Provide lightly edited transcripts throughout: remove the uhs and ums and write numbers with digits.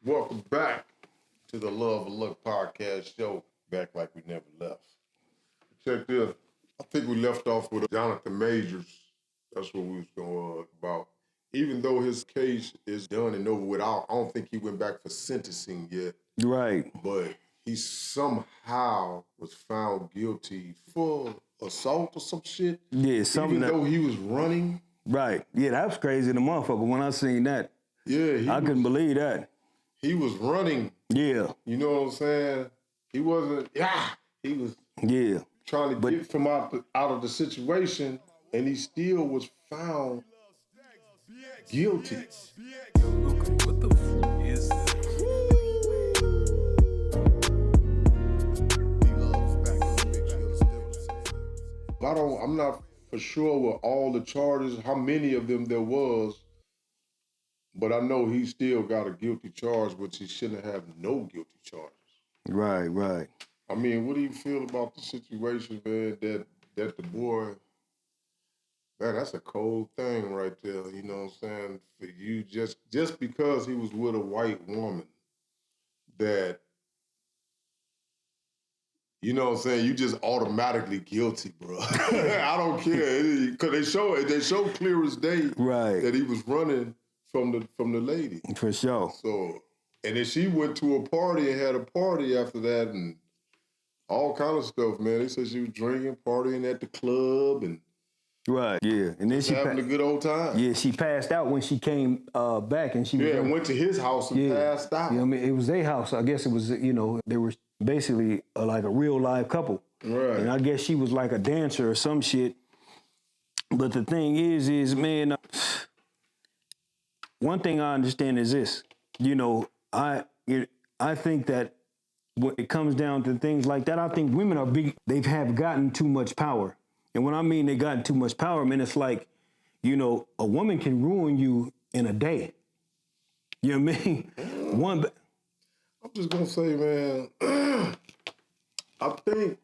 Welcome back to the Love and Luck podcast show. Back like we never left. Check this. I think we left off with Jonathan Majors. That's what we was going about. Even though his case is done and over with, I don't think he went back for sentencing yet. Right. But he somehow was found guilty for assault or some shit. Yeah, something. Even though he was running. Right. Yeah, that was crazy, the motherfucker. When I seen that, Yeah, couldn't believe that. He was running. Yeah. You know what I'm saying? He wasn't. He was. Yeah. Trying to get from out of the situation, and he still was found guilty. What the fuck is this? I'm not for sure with all the charges, how many of them there was, but I know he still got a guilty charge, which he shouldn't have no guilty charges. Right, right. I mean, what do you feel about the situation, man, that the boy, man, that's a cold thing right there, you know what I'm saying? For you, just because he was with a white woman, that, you know what I'm saying, you just automatically guilty, bro. I don't care, because they show clear as day that he was running from the lady. For sure. So, and then she went to a party and had a party after that, and all kind of stuff, man. They said she was drinking, partying at the club, and right, yeah, and then she having a good old time. Yeah, she passed out when she came back, and she went to his house and passed out. Yeah, I mean, it was their house. I guess it was, they were basically like a real live couple. Right. And I guess she was like a dancer or some shit. But the thing is, man, one thing I understand is this. I think that when it comes down to things like that, I think women are big. Have gotten too much power. And when I mean they gotten too much power, man, it's like, a woman can ruin you in a day. You know what I mean? I'm just going to say, man, I think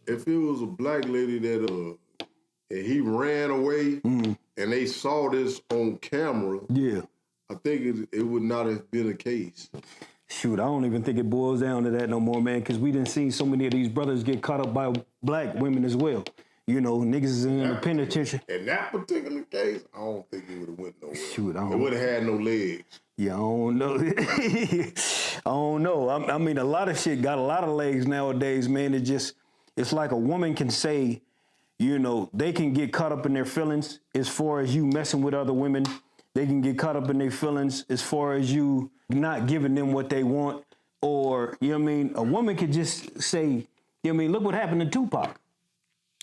if it was a black lady that and he ran away and they saw this on camera, I think it would not have been a case. Shoot, I don't even think it boils down to that no more, man, because we done seen so many of these brothers get caught up by black women as well. Niggas is in the penitentiary. In that particular case, I don't think it would have went nowhere. Shoot, it would have had no legs. Yeah, I don't know. I don't know. I mean, a lot of shit got a lot of legs nowadays, man. It's like a woman can say, they can get caught up in their feelings as far as you messing with other women. They can get caught up in their feelings as far as you not giving them what they want. Or, a woman could just say, look what happened to Tupac.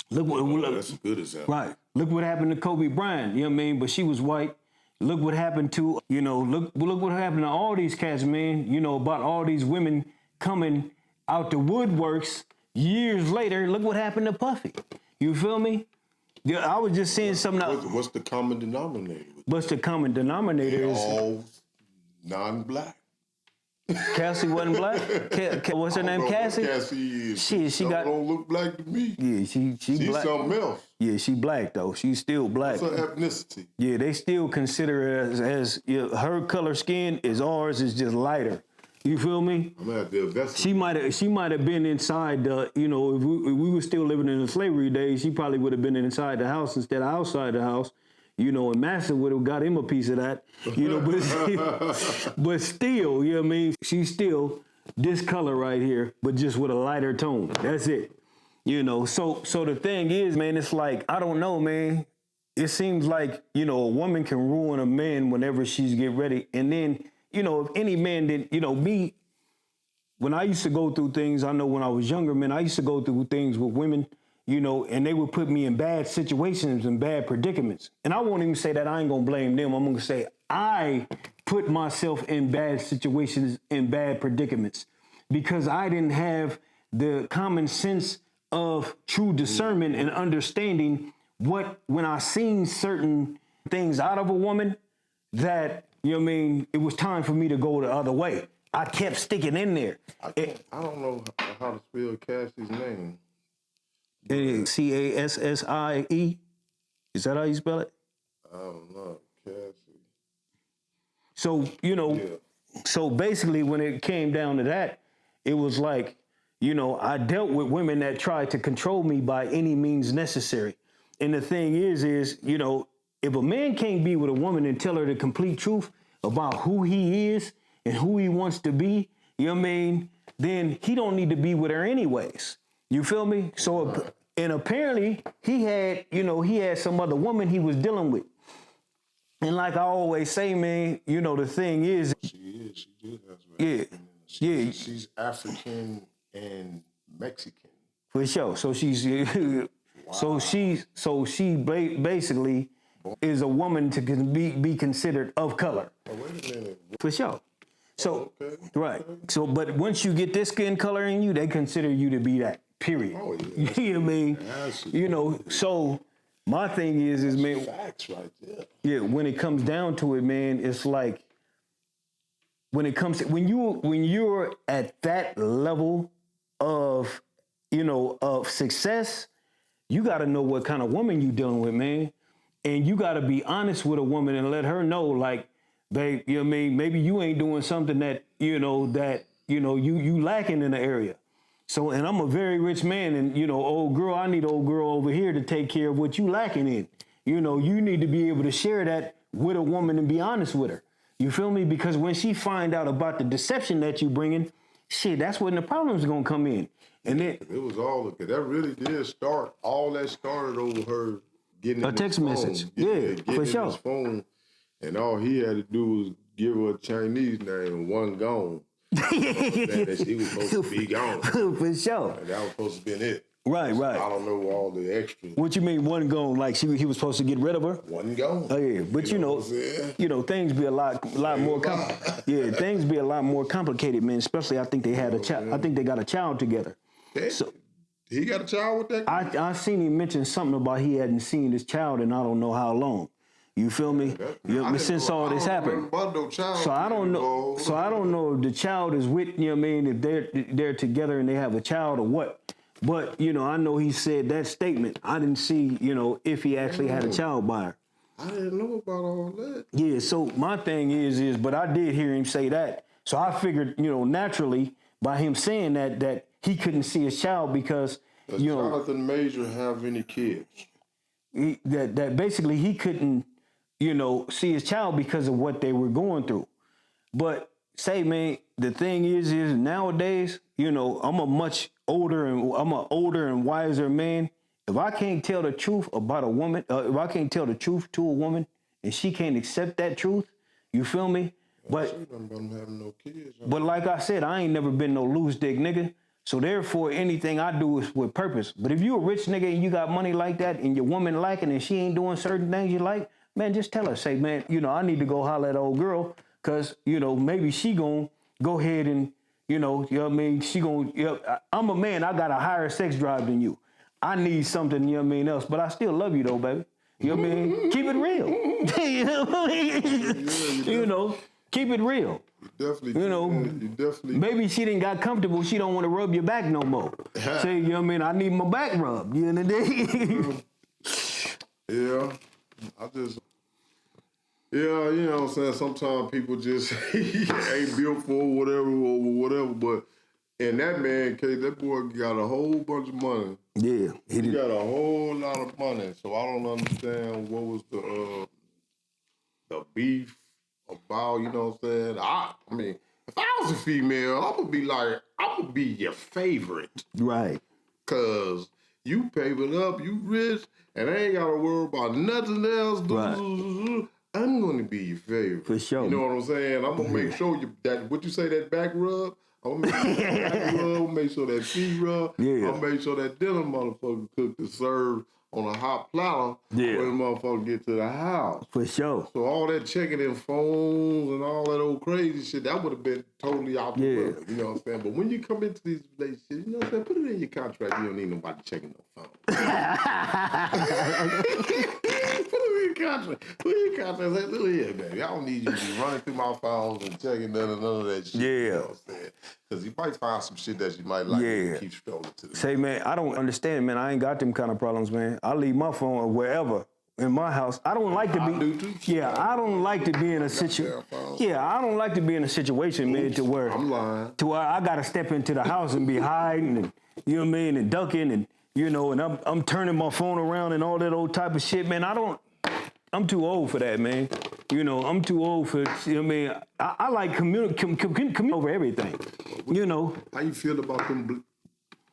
Look, that's a good example. Right. Look what happened to Kobe Bryant, but she was white. Look what happened to, look what happened to all these cats, man, about all these women coming out the woodworks years later. Look what happened to Puffy. You feel me? Yeah, I was just saying something else. What's the common denominator? What's the common denominator? They're all non-black. Cassie wasn't black? What's her name, Cassie? Cassie is. She don't look black to me. Yeah, she's black. Something else. Yeah, she black, though. She's still black. What's her ethnicity? Yeah, they still consider her as her color skin is ours, is just lighter. You feel me? I'm gonna have to investigate. She might have been inside the, if we were still living in the slavery days, she probably would have been inside the house instead of outside the house. And Master would have got him a piece of that, but still, you know what I mean? She's still this color right here, but just with a lighter tone. That's it. So the thing is, man, it's like, I don't know, man. It seems like, a woman can ruin a man whenever she's get ready. And then, if any man did, me, when I used to go through things, I know when I was younger, man, I used to go through things with women, and they would put me in bad situations and bad predicaments. And I won't even say that. I ain't gonna blame them. I'm gonna say I put myself in bad situations, in bad predicaments, because I didn't have the common sense of true discernment and understanding when I seen certain things out of a woman that, it was time for me to go the other way. I kept sticking in there. I don't know how to spell Cassie's name. Cassie. Is that how you spell it? I don't know, Cassie. So, Yeah. So basically, when it came down to that, it was like, you know, I dealt with women that tried to control me by any means necessary. And the thing is, you know, if a man can't be with a woman and tell her the complete truth about who he is and who he wants to be, you know what I mean, then he don't need to be with her anyways. You feel me? So, and apparently he had, you know, he had some other woman he was dealing with. And like I always say, man, you know, the thing is. She did have some Yeah, yeah. She's African and Mexican. For sure. So she's, so she basically is a woman to be considered of color. Oh, wait a minute. For sure. So, Okay. right. So, but once you get this skin color in you, they consider you to be that, period. Oh, yeah. You know what I mean? Absolutely. You know, so my thing is man, Facts right there. yeah, when it comes down to it, man, it's like, when it comes to, when you're at that level of, you know, of success, you got to know what kind of woman you dealing with, man. And you got to be honest with a woman and let her know, like, babe, you know what I mean? Maybe you ain't doing something that you lacking in the area. So, and I'm a very rich man, and, you know, old girl, I need old girl over here to take care of what you lacking in. You know, you need to be able to share that with a woman and be honest with her. You feel me? Because when she find out about the deception that you bringing, shit, that's when the problems gonna come in. And then It was all of it. That really did start. All that started over her getting a in text his message. phone, Yeah, getting for in sure. his phone, and all he had to do was give her a Chinese name and one gone. That she was supposed to be gone. For sure. And that was supposed to be it. Right, right. I don't know all the extras. What you mean one gone? Like he was supposed to get rid of her? One gone. Oh yeah, but you know what I'm saying? things be a lot more things be a lot more complicated, man. Especially I think they had a child. I think they got a child together. Hey, So he got a child with that? I seen him mention something about he hadn't seen his child in I don't know how long. You feel me? Since all this happened. So I don't know. So I don't know if the child is with, you know what I mean, if they're together and they have a child or what. But, you know, I know he said that statement. I didn't see, you know, if he actually had a child by her. I didn't know about all that. Yeah, so my thing is, but I did hear him say that. So I figured, you know, naturally, by him saying that he couldn't see his child because, Does you know, Jonathan Major have any kids? that basically he couldn't, you know, see his child because of what they were going through. But say, man, the thing is nowadays, you know, I'm an older and wiser man. If I can't tell the truth about a woman, if I can't tell the truth to a woman and she can't accept that truth, you feel me? But Having no kids. But like I said, I ain't never been no loose dick nigga. So therefore, anything I do is with purpose. But if you a rich nigga and you got money like that and your woman lacking and she ain't doing certain things you like, man, just tell her, say, man, you know, I need to go holler at old girl because, you know, maybe she gonna go ahead and, you know what I mean? She gonna, I'm a man, I got a higher sex drive than you. I need something, you know what I mean, else, but I still love you though, baby. You know what I mean? Keep it real. You know what I mean? You know, keep it real. You definitely. Maybe she didn't got comfortable. She don't want to rub your back no more. Say, you know what I mean? I need my back rubbed. You know what I mean? Yeah, you know what I'm saying? Sometimes people just ain't built for whatever, but in that man case, that boy got a whole bunch of money. Yeah. He got a whole lot of money, so I don't understand what was the beef about, you know what I'm saying? I mean, if I was a female, I'm gonna be your favorite. Right. Cause you papered up, you rich, and I ain't gotta worry about nothing else. Right. I'm gonna be your favorite. For sure. You know what I'm saying? I'm gonna make sure that back rub, I'm gonna make sure that back rub, make sure that feet rub, Yeah. I'll make sure that dinner motherfucker cooked and served on a hot platter when the motherfucker get to the house. For sure. So all that checking in phones and all that old crazy shit, that would have been totally out the window. You know what I'm saying? But when you come into these relationships, you know what I'm saying? Put it in your contract. You don't need nobody checking no phone. Put it in your contract. Put it in your contract. Say, look here, baby. I don't need you to be running through my phones and checking none of that shit. Yeah. You know what I'm saying? Because you might find some shit that you might like and keep strolling to. Say, man, I don't understand, man. I ain't got them kind of problems, man. I leave my phone wherever. in my house. I don't like to be. I do too. Yeah, I don't like to be in a situation. Yeah, I don't like to be in a situation, man, to where I'm lying. to where I gotta step into the house and be hiding and you know what I mean and ducking and you know and I'm turning my phone around and all that old type of shit, man. I'm too old for that, man. You know, I'm too old for. You know what I mean, I like community over everything. You know. How you feel about them?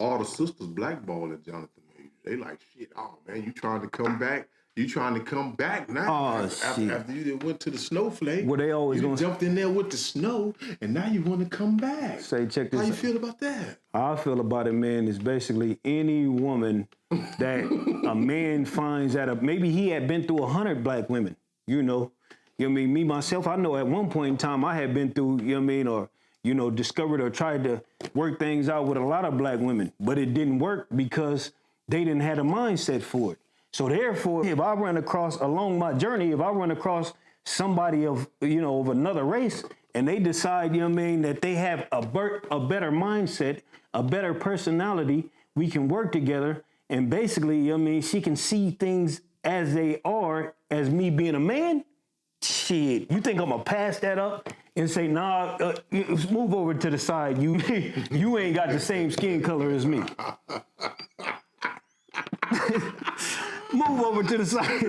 All the sisters blackballing Jonathan Majors. They like, shit, oh man, you trying to come back? You trying to come back now? Oh, shit. After you went to the snowflake. Well, they always you gonna jumped in there with the snow, and now you want to come back. Say, check this How you out. feel about that? How I feel about it, man, is basically any woman that a man finds out of, maybe he had been through 100 black women, you know. You know what I mean? Me, myself, I know at one point in time I had been through, you know what I mean, or, you know, discovered or tried to work things out with a lot of black women, but it didn't work because they didn't have a mindset for it. So therefore, if I run across, along my journey, if I run across somebody of, you know, of another race, and they decide, you know what I mean, that they have a better mindset, a better personality, we can work together, and basically, you know what I mean, she can see things as they are, as me being a man, shit, you think I'm gonna pass that up and say, nah, move over to the side, you ain't got the same skin color as me. Move over to the side.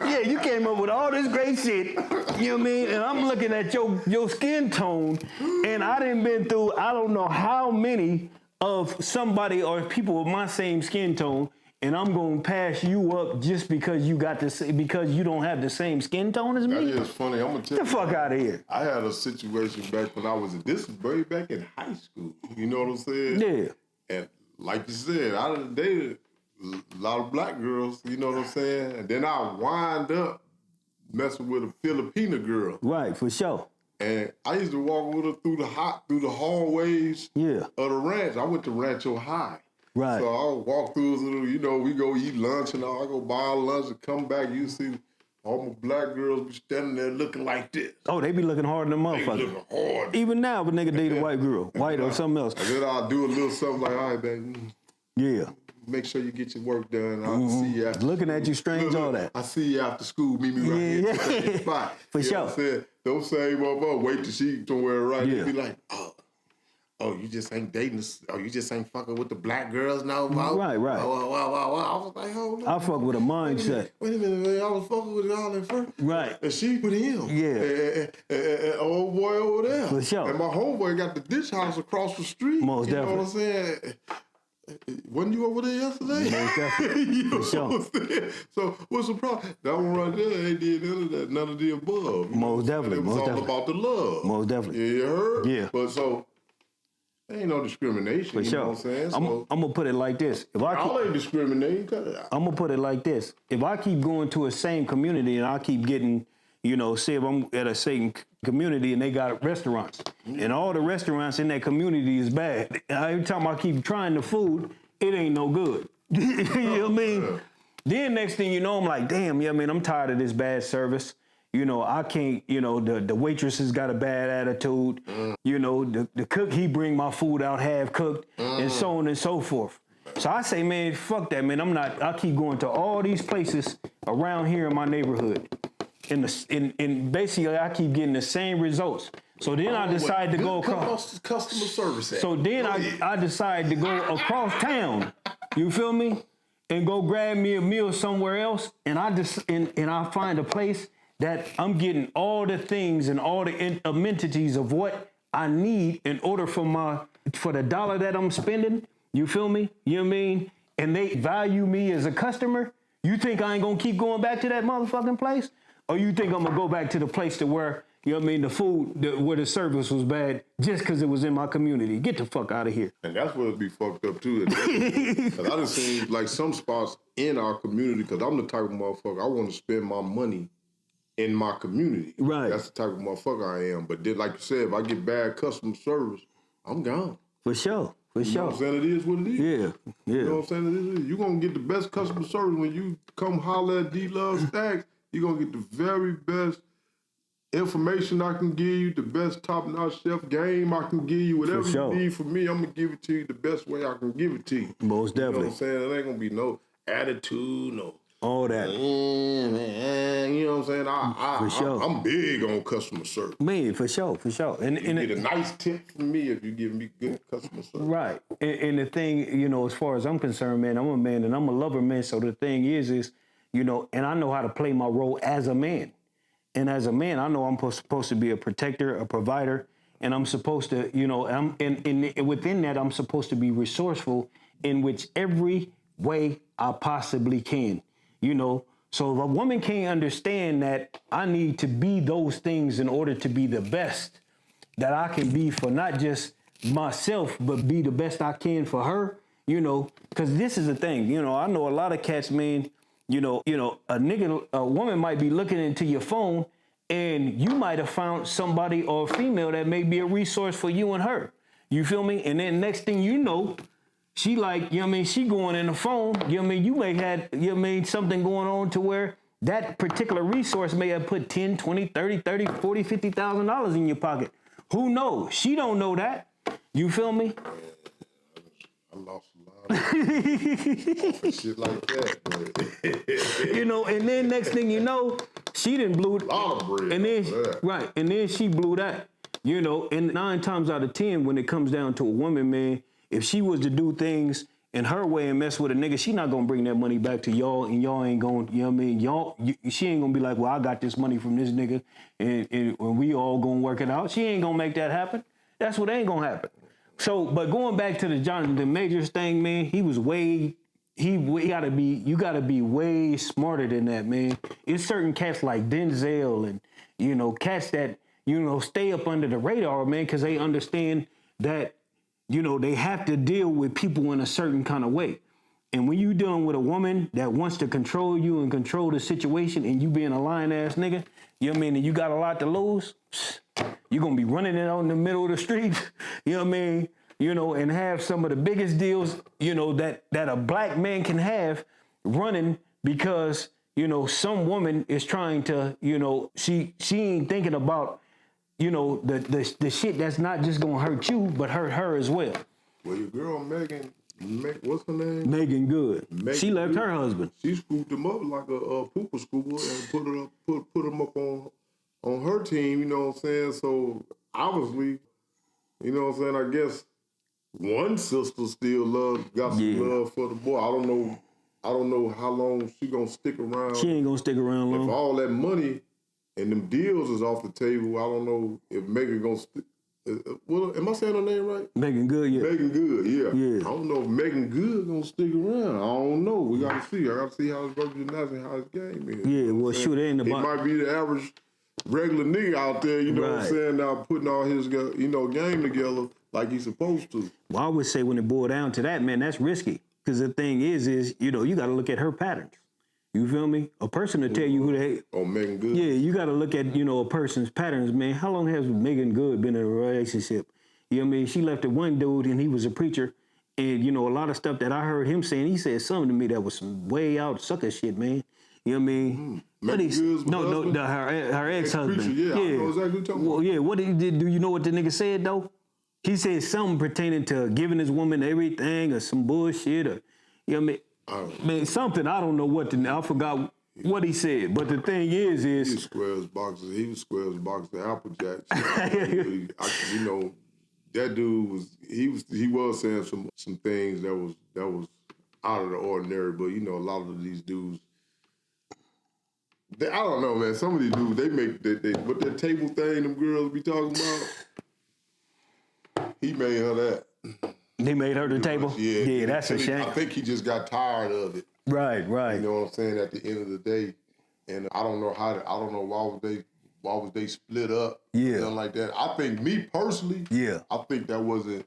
Yeah, you came up with all this great shit. You know what I mean? And I'm looking at your skin tone, and I done been through I don't know how many of somebody or people with my same skin tone, and I'm gonna pass you up just because you don't have the same skin tone as me. That is funny. I'm gonna tell Get the fuck out of here. I had a situation back when I was this was way back in high school. You know what I'm saying? Yeah. And like you said, I done dated a lot of black girls, you know what I'm saying? And then I wind up messing with a Filipina girl. Right, for sure. And I used to walk with her through the hallways Yeah. of the ranch. I went to Rancho High. Right. So I would walk through, you know, we go eat lunch and all. I go buy lunch and come back. You see all my black girls be standing there looking like this. Oh, they be looking harder than They motherfuckers. looking hard. Even now, if a nigga date a white girl, white or something else. And then I'll do a little something like, all right, baby, Yeah. make sure you get your work done. I'll see you after. Looking at you strange, all that. I see you after school. Meet me right here at the spot. For You know what I'm saying? Don't say, motherfucker, wait till she somewhere right. Yeah. They be like, oh, you just ain't dating this. Oh, you just ain't fucking with the black girls now, Mo? Right. Oh, wow. I was like, hold on. I fuck with a mindset. Wait a minute, man. I was fucking with y'all at first. Right. And she with him. Yeah. And old boy over there. For sure. And my homeboy got the dish house across the street. Most you know what I'm saying? Wasn't you over there yesterday? Most definitely. You know For sure. what I'm saying? So what's the problem? That one right there ain't did none of the above. You Most know what I'm saying? definitely, It was most all definitely. about the love. Most definitely. You heard? Yeah. But so, there ain't no discrimination. For you sure. know what I'm saying? I'm So, gonna put it like this. If I y'all keep, ain't discriminating. Cut it out. I'm gonna put it like this. If I keep going to a same community and I keep getting, you know, say if I'm at a same community and they got restaurants, and all the restaurants in that community is bad. Every time I keep trying the food, it ain't no good. You know what I mean? Then next thing you know, I'm like, damn, yeah, man, I'm tired of this bad service. You know, I can't, you know, the waitress has got a bad attitude. You know, the cook, he bring my food out half cooked and so on and so forth. So I say, man, fuck that, man. I keep going to all these places around here in my neighborhood. And basically I keep getting the same results. So then I decide to go across. Customer service. So then I decide to go across town. You feel me? And go grab me a meal somewhere else. And I find a place that I'm getting all the things and all the amenities of what I need in order for the dollar that I'm spending. You feel me? You know what I mean? And they value me as a customer. You think I ain't gonna keep going back to that motherfucking place? Or you think I'm gonna go back to the place to where, you know what I mean, the food, where the service was bad just because it was in my community? Get the fuck out of here. And that's what it be fucked up too. Because I done seen like some spots in our community, because I'm the type of motherfucker, I want to spend my money in my community. Right. That's the type of motherfucker I am. But then, like you said, if I get bad customer service, I'm gone. For sure. For You know sure. what I'm saying? It is what it is. Yeah. You know Yeah. what I'm saying? You're going to get the best customer service when you come holler at D-Love Stacks. You're going to get the very best information I can give you, the best top-notch chef game I can give you. Whatever sure. you need from me, I'm going to give it to you the best way I can give it to you. Most You know what definitely. I'm saying? It ain't going to be no... attitude, no. All that. Man, you know what I'm saying? For sure. I'm big on customer service. Man, for sure. And You get a nice tip from me if you give me good customer service. right. And the thing, you know, as far as I'm concerned, man, I'm a man and I'm a lover, man. So the thing is, you know, and I know how to play my role as a man. And as a man, I know I'm supposed to be a protector, a provider, and I'm supposed to, you know, and within that, I'm supposed to be resourceful in which every way I possibly can, you know. So if a woman can't understand that I need to be those things in order to be the best that I can be for not just myself, but be the best I can for her, you know, because this is the thing, you know, I know a lot of cats, man, you know, a woman might be looking into your phone and you might have found somebody or a female that may be a resource for you and her. You feel me? And then next thing you know, she like, you know what I mean, she going in the phone, you know what I mean, you may have, you know what I mean, something going on to where that particular resource may have put 10, 20, 30, 40, $50,000 in your pocket. Who knows? She don't know that. You feel me? I lost a lot of shit like that. You know, and then next thing you know, she done blew A lot of bread. and then that. right, and then she blew that. You know, and 9 times out of 10, when it comes down to a woman, man, if she was to do things in her way and mess with a nigga, she not gonna bring that money back to y'all, and y'all ain't gonna, you know what I mean? She ain't gonna be like, well, I got this money from this nigga, and we all gonna work it out. She ain't gonna make that happen. That's what ain't gonna happen. So, but going back to the Jonathan Majors thing, man, he was way, you gotta be way smarter than that, man. It's certain cats like Denzel and, you know, cats that, you know, stay up under the radar, man, because they understand that, you know, they have to deal with people in a certain kind of way. And when you dealing with a woman that wants to control you and control the situation and you being a lying ass nigga, you know what I mean, and you got a lot to lose, you're going to be running it out in the middle of the street, you know what I mean, you know, and have some of the biggest deals, you know, that a black man can have running because, you know, some woman is trying to, you know, she ain't thinking about, you know, the shit that's not just gonna hurt you, but hurt her as well. Well, your girl Megan, what's her name? Megan Good. Megan She left Good. her husband. She scooped him up like a pooper scooper and put him up on her team. You know what I'm saying? So obviously, you know what I'm saying. I guess one sister still got some love for the boy. I don't know how long she gonna stick around. She ain't gonna stick around long. If all that money and them deals is off the table, I don't know if Megan gonna stick. Well, am I saying her name right? Megan Good, yeah. Megan Good, yeah. Yeah. I don't know if Megan Good gonna stick around. I don't know. We gotta see. I gotta see how it's working tonight and how his game is. Yeah, well, shoot, it ain't He about. might be the average regular nigga out there, you know what I'm Right. saying, now putting all his, you know, game together like he's supposed to. Well, I would say when it boiled down to that, man, that's risky. Because the thing is, you know, you got to look at her patterns. You feel me? A person to tell you who they. Oh, Megan Good? Yeah, you got to look at, you know, a person's patterns, man. How long has Megan Good been in a relationship? You know what I mean? She left at one dude and he was a preacher. And, you know, a lot of stuff that I heard him saying, he said something to me that was some way out sucker shit, man. You know what I mean? Megan Good's husband? Her ex-husband. Ex-preacher, yeah, I know exactly what you're talking Well, about. yeah, what did do you know what the nigga said, though? He said something pertaining to giving his woman everything or some bullshit or, you know what I mean? Man, something, I don't know what I forgot what he said. But the thing He was is square as boxes. He was square as boxes to Apple Jacks. You know, that dude was saying some things that was out of the ordinary. But you know, a lot of these dudes, I don't know, man. Some of these dudes, they make what that table thing them girls be talking about. He made her that. they made her the table. Yeah, that's a shame. I think he just got tired of it. Right. You know what I'm saying? At the end of the day, and I don't know why was they split up? Yeah. Something like that. I think me personally, Yeah. I think that wasn't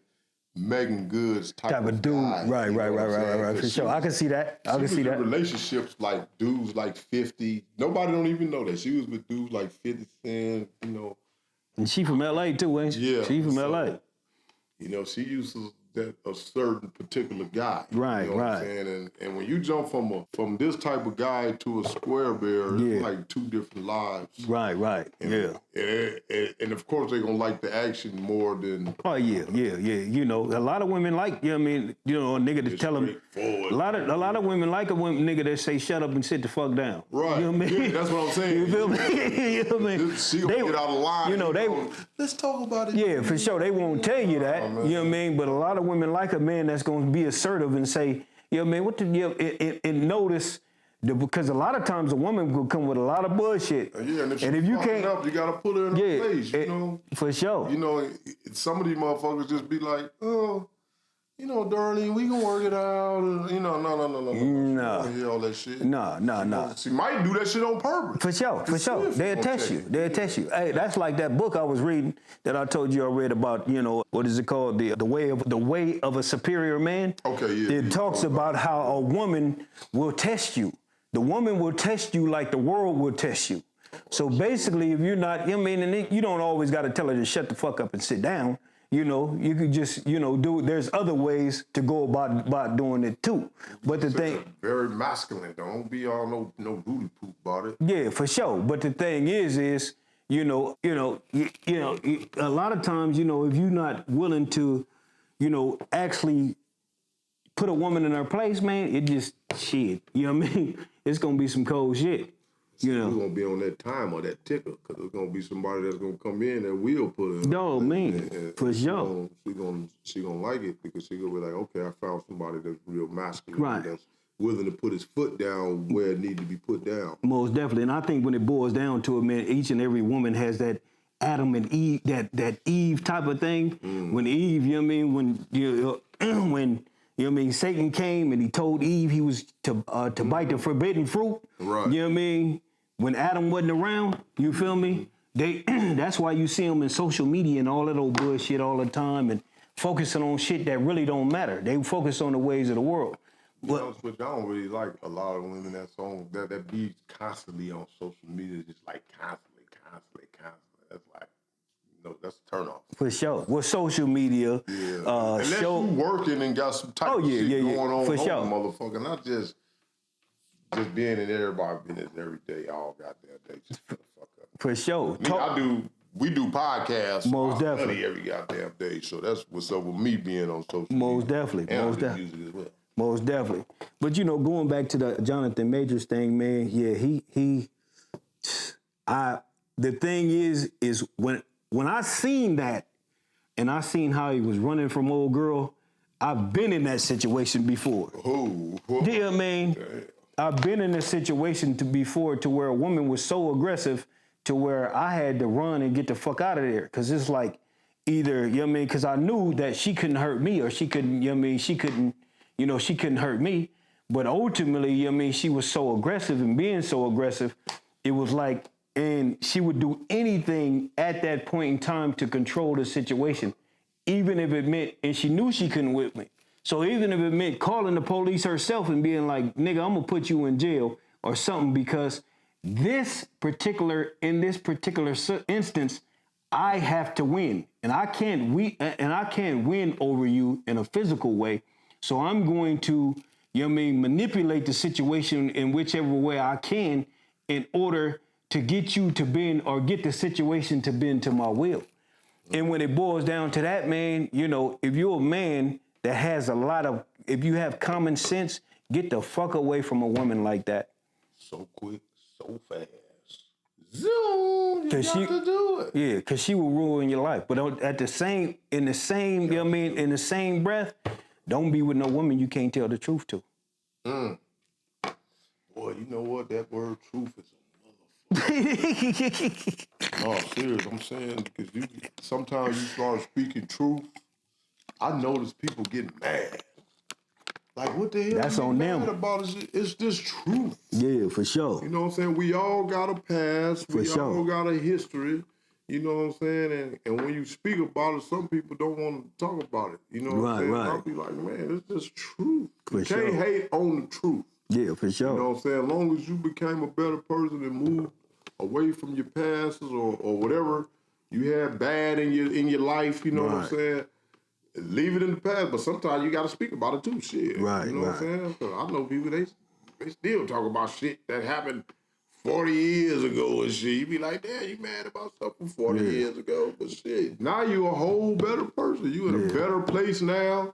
Megan Good's type of dude. guy, Right. you know what I'm saying? For 'Cause sure. I can see that. I She can was see in that. relationships like dudes like 50. Nobody don't even know that. She was with dudes like 50 Cent, you know. And she from LA too, ain't she? Yeah, She from so- LA. You know, she used to that a certain particular guy. Right, you know right. What I'm saying? And when you jump from this type of guy to a square bear, it's like two different lives. Right, And, and of course they're gonna like the action more than. Oh yeah. You know, a lot of women like, you know what I mean, you know, a nigga to tell them. A lot of women like a nigga that say shut up and sit the fuck down. Right. You know what I mean? Yeah, that's what I'm saying. You feel me? You know what I mean? She gonna get out of line. You know, let's talk about it. Yeah, for sure. They won't tell you that. You know what I mean? But a lot of women like a man that's gonna be assertive and say, you know what I mean, what the and notice because a lot of times a woman will come with a lot of bullshit. Yeah, and if you can't up, you gotta put her in her place, you know. For sure. You know, some of these motherfuckers just be like, oh, you know, darling, we gonna work it out. You know, no. No. Hear all that shit. No. She might do that shit on purpose. For sure. They'll test you. Hey, that's like that book I was reading that I told you I read about, you know, what is it called? The way of a superior man. Okay, yeah. It talks about how a woman will test you. The woman will test you like the world will test you. So basically, if you're not, you know what I mean, and you don't always got to tell her to shut the fuck up and sit down. You know, you could just, you know, there's other ways to go about doing it too. But the thing, very masculine. Don't be all no booty poop about it. yeah, for sure. But the thing is, you know, a lot of times, you know, if you're not willing to, you know, actually put a woman in her place, man, it just shit. You know what I mean? It's gonna be some cold shit. You know, we're gonna be on that timer, that ticker, because there's gonna be somebody that's gonna come in that will put her in. No, man, for sure. She gonna like it because she gonna be like, okay, I found somebody that's real masculine, Right. That's willing to put his foot down where it need to be put down. Most definitely, and I think when it boils down to it, man, each and every woman has that Adam and Eve, that Eve type of thing. When Eve, you know what I mean, when you know what I mean, Satan came and he told Eve he was to bite the forbidden fruit. Right. You know what I mean? When Adam wasn't around, you feel me? That's why you see them in social media and all that old bullshit all the time and focusing on shit that really don't matter. They focus on the ways of the world. But I don't really like a lot of women that be constantly on social media, just like constantly. That's like, no, that's a turn off. For sure. With social media, Unless you working and got some type of shit going on, for sure, motherfucker. Not just being in everybody's business every day, all goddamn day. Just shut the fuck up. For sure. We do podcasts. Most definitely. Every goddamn day. So that's what's up with me being on social media. Most definitely. And Most definitely. music as well. Most definitely. But you know, going back to the Jonathan Majors thing, man, yeah, the thing is when I seen that and I seen how he was running from old girl, I've been in that situation before. Oh, Yeah, man. I've been in a situation before to where a woman was so aggressive to where I had to run and get the fuck out of there. Cause it's like either, you know what I mean? Cause I knew that she couldn't hurt me or she couldn't, you know what I mean? She couldn't hurt me. But ultimately, you know what I mean? She was so aggressive and being so aggressive, it was like, and she would do anything at that point in time to control the situation, even if it meant, and she knew she couldn't whip me. So even if it meant calling the police herself and being like, nigga, I'm gonna put you in jail or something because in this particular instance, I have to win. And I can't win over you in a physical way. So I'm going to, you know what I mean, manipulate the situation in whichever way I can in order to get you to bend or get the situation to bend to my will. And when it boils down to that, man, you know, if you're a man that has if you have common sense, get the fuck away from a woman like that. So quick, so fast. Zoom, you got to do it. Yeah, because she will ruin your life. But in the same, you know what I mean, in the same breath, don't be with no woman you can't tell the truth to. Boy, you know what? That word truth is a motherfucker. Oh, serious. I'm saying because sometimes you start speaking truth. I notice people get mad. Like, what the hell? That's on them. About it's just truth. Yeah, for sure. You know what I'm saying? We all got a past. We sure. all got a history. You know what I'm saying? And when you speak about it, some people don't want to talk about it. You know what I'm saying? Right. I'll be like, man, it's just truth. For you sure. can't hate on the truth. Yeah, for sure. You know what I'm saying? As long as you became a better person and moved away from your past or whatever you had bad in your life, you know what I'm saying? leave it in the past. But sometimes you got to speak about it too. Shit, Right, you know what I'm saying? 'Cause I know people they still talk about shit that happened 40 years ago and shit. You be like, damn, you mad about something 40 years ago, but shit, now you a whole better person. You in a better place now.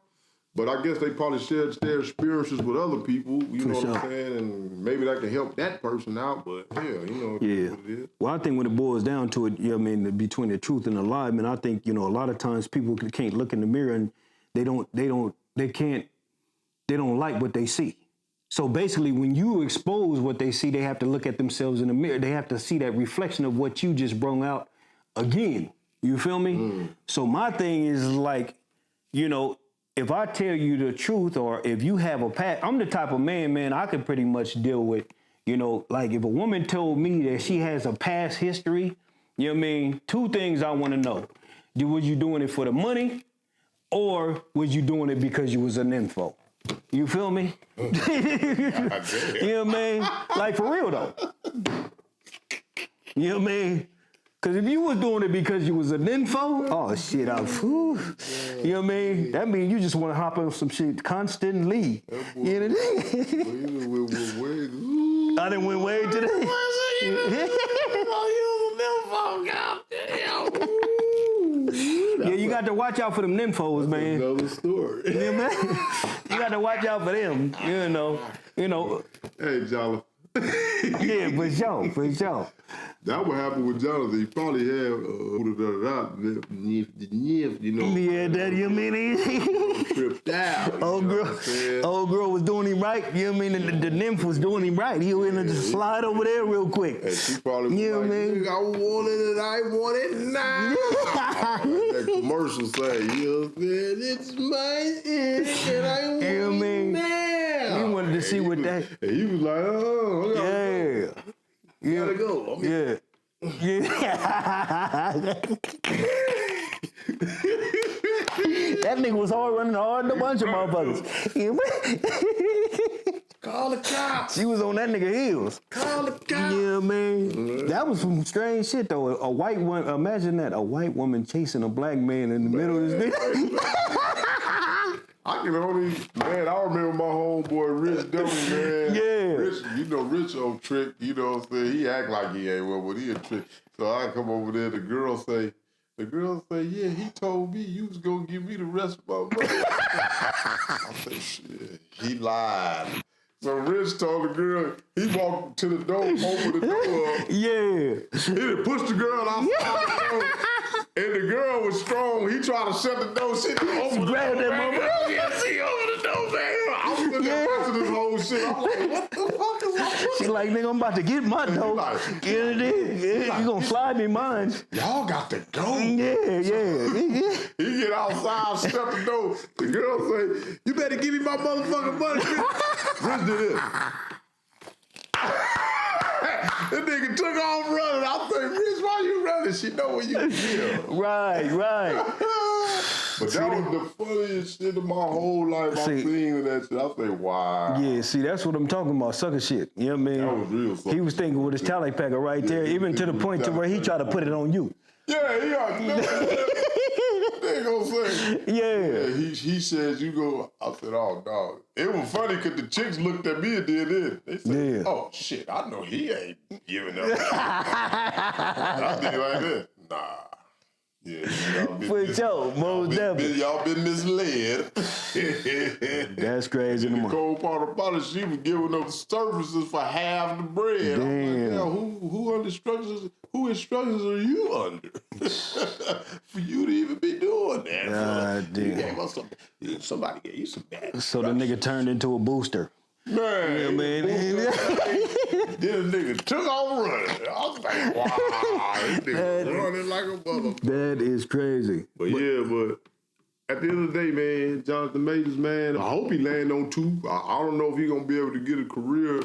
But I guess they probably shared their experiences with other people, you know what I'm saying? And maybe that can help that person out, but yeah, you know what it is. Well, I think when it boils down to it, you know what I mean, between the truth and the lie, man, I think, you know, a lot of times people can't look in the mirror and they don't like what they see. So basically, when you expose what they see, they have to look at themselves in the mirror. They have to see that reflection of what you just brought out again. You feel me? So my thing is like, you know, if I tell you the truth, or if you have a past, I'm the type of man, I could pretty much deal with, you know, like if a woman told me that she has a past history, you know what I mean? Two things I want to know. Was you doing it for the money, or was you doing it because you was an info? You feel me? You know what I mean? Like for real though. You know what I mean? Because if you was doing it because you was an info, oh shit, you know what I mean? That means you just want to hop on some shit constantly. You know what I done went way today. Yeah, you got to watch out for them nymphos, man. Another story. You know what I mean? You got to watch out for them, you know. Hey, Jonathan. Yeah, for sure. That what happened with Jonathan. He probably had you know. Yeah, that you mean Tripped out. old girl was doing him right. You know what I mean? The nymph was doing him right. He went in to slide over there real quick. And she probably You know was what I like, mean? I want it and I want it now. Like that commercial say, you know, it's my and I want You know what I mean? it now. He wanted to see what that. And he was like, oh, Yeah. gotta go. Yeah. That nigga was hard running hard than a bunch of motherfuckers. Call the cops. She was on that nigga heels. Call the cops. You know what I mean? That was some strange shit though. A white one, imagine that, a white woman chasing a black man in the middle of this bitch. I can only, man, I remember my homeboy Rich Dummy, man. Yeah. Rich, you know, Rich old trick, you know what I'm saying? He act like he ain't one, but he a trick. So I come over there, the girl say, yeah, he told me you was gonna give me the rest of my money. I said, shit, he lied. So Rich told the girl, he walked to the door, opened the door up. Yeah. He done pushed the girl outside the door. And the girl was strong. He tried to shut the door. She opened Grabbed that motherfucker. Yeah, she opened the door, man. I was sitting there watching this whole shit. I'm like, what the fuck is wrong? She like, nigga, I'm about to get my dough. like, You gonna slide me mine. Y'all got to go. Yeah. He get outside, shut the door. The girl say, you better give me my motherfucking money. Rich did this. This nigga took off running. I said, Rich, why you running? She know where you live. Right. But that was the funniest shit of my whole life. I'm seeing that shit. I say, wow. Yeah, see, that's what I'm talking about, sucker shit. You know what I mean? That was real sucker He was thinking with his tally packer right there, even to the point to where he tried to put it on you. Yeah, he ain't gonna say. Yeah. He says you go. I said, oh dog. It was funny because the chicks looked at me and did it. They said, oh shit, I know he ain't giving up. I did like that. Nah. Yeah, For sure, most definitely. Y'all been misled. That's crazy. The cold part about it, she was giving them services for half the bread. Damn. I'm like, who instructions are you under? For you to even be doing that. God damn. You gave us somebody gave you some bad So the nigga turned into a booster. Man, Yeah, man. Then the nigga took off running. I was like, wow, this nigga running like a motherfucker. That is crazy. But at the end of the day, man, Jonathan Majors, man, I hope he land on two. I don't know if he gonna be able to get a career.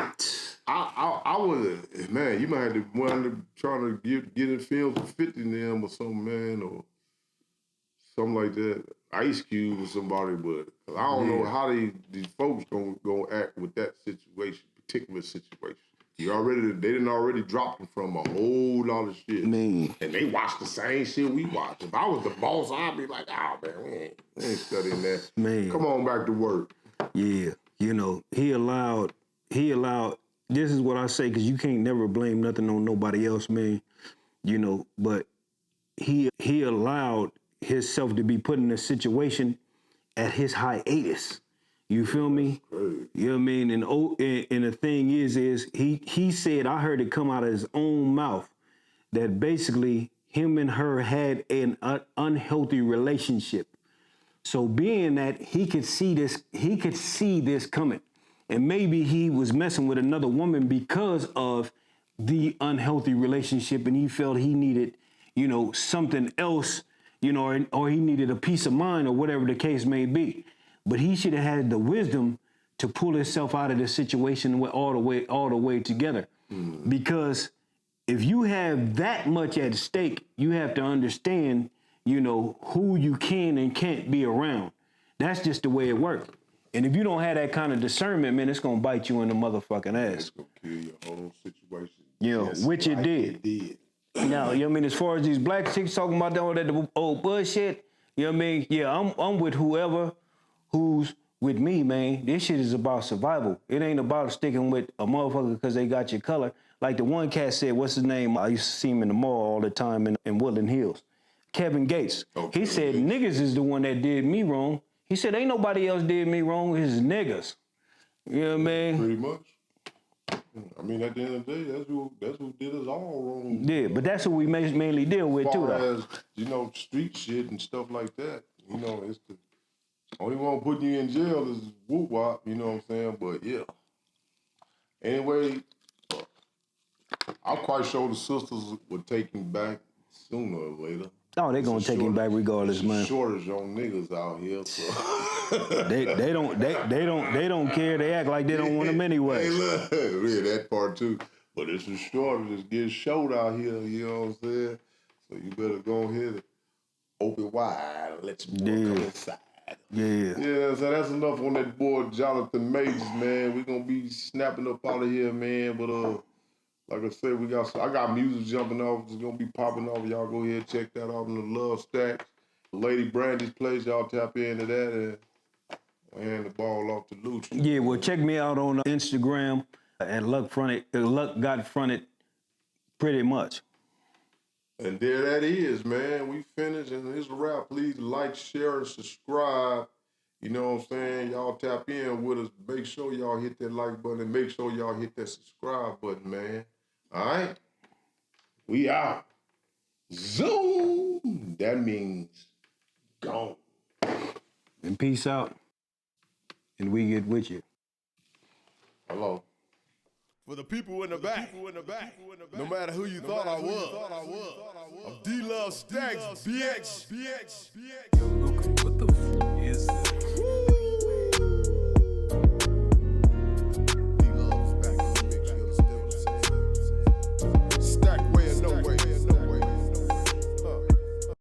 I was, man, you might have to wind up trying to get in films for 50 in them or something, man, or something like that. Ice Cube or somebody, but I don't know how these folks gonna act with that situation, particular situation. They didn't already drop him from a whole lot of shit. Man. And they watch the same shit we watch. If I was the boss, I'd be like, oh man, we ain't studying that. Man. Come on back to work. Yeah, you know, he allowed, this is what I say, because you can't never blame nothing on nobody else, man, you know, but he allowed himself to be put in a situation at his hiatus. You feel me? You know what I mean? And the thing is he said, I heard it come out of his own mouth, that basically him and her had an unhealthy relationship. So being that he could see this coming, and maybe he was messing with another woman because of the unhealthy relationship, and he felt he needed, you know, something else, you know, or he needed a peace of mind, or whatever the case may be. But he should have had the wisdom to pull himself out of the situation all the way together, because if you have that much at stake, you have to understand, you know, who you can and can't be around. That's just the way it works. And if you don't have that kind of discernment, man, it's gonna bite you in the motherfucking ass. It's gonna kill your whole situation. You know, which it did. Now, you know what I mean? As far as these black chicks talking about all that old bullshit, you know what I mean? Yeah, I'm with whoever who's with me, man. This shit is about survival. It ain't about sticking with a motherfucker because they got your color. Like the one cat said, what's his name? I used to see him in the mall all the time in Woodland Hills. Kevin Gates. He said, niggas is the one that did me wrong. He said, ain't nobody else did me wrong, it's niggas. You know what I mean? Pretty much. I mean, at the end of the day, that's who did us all wrong. Yeah, but that's what we mainly deal with too, though. As, you know, street shit and stuff like that. You know, it's the only one putting you in jail is whoop wop, you know what I'm saying? But yeah. Anyway, I'm quite sure the sisters would take him back sooner or later. Oh, they gonna take him back regardless, man. Shortage on niggas out here. So. they don't care. They act like they don't want them anyway. Hey, look, yeah, that part too. But it's a shortage. It's getting short out here. You know what I'm saying? So you better go ahead and open wide and let your boy come inside. Yeah. Yeah, so that's enough on that boy Jonathan Majors, man. We gonna be snapping up out of here, man. But like I said, I got music jumping off. It's gonna be popping off. Y'all go ahead and check that out in the Love Stacks. Lady Brandy's place, y'all tap into that and I hand the ball off to Lucha. Yeah, well, check me out on Instagram at Luck Got Fronted, pretty much. And there that is, man. We finished and it's a wrap. Please like, share, and subscribe. You know what I'm saying? Y'all tap in with us. Make sure y'all hit that like button and make sure y'all hit that subscribe button, man. All right? We out. Zoom. That means gone. And peace out. And we get with you. Hello. For the people in the back, no matter who you thought I was, I'm D-Love Stacks, BX.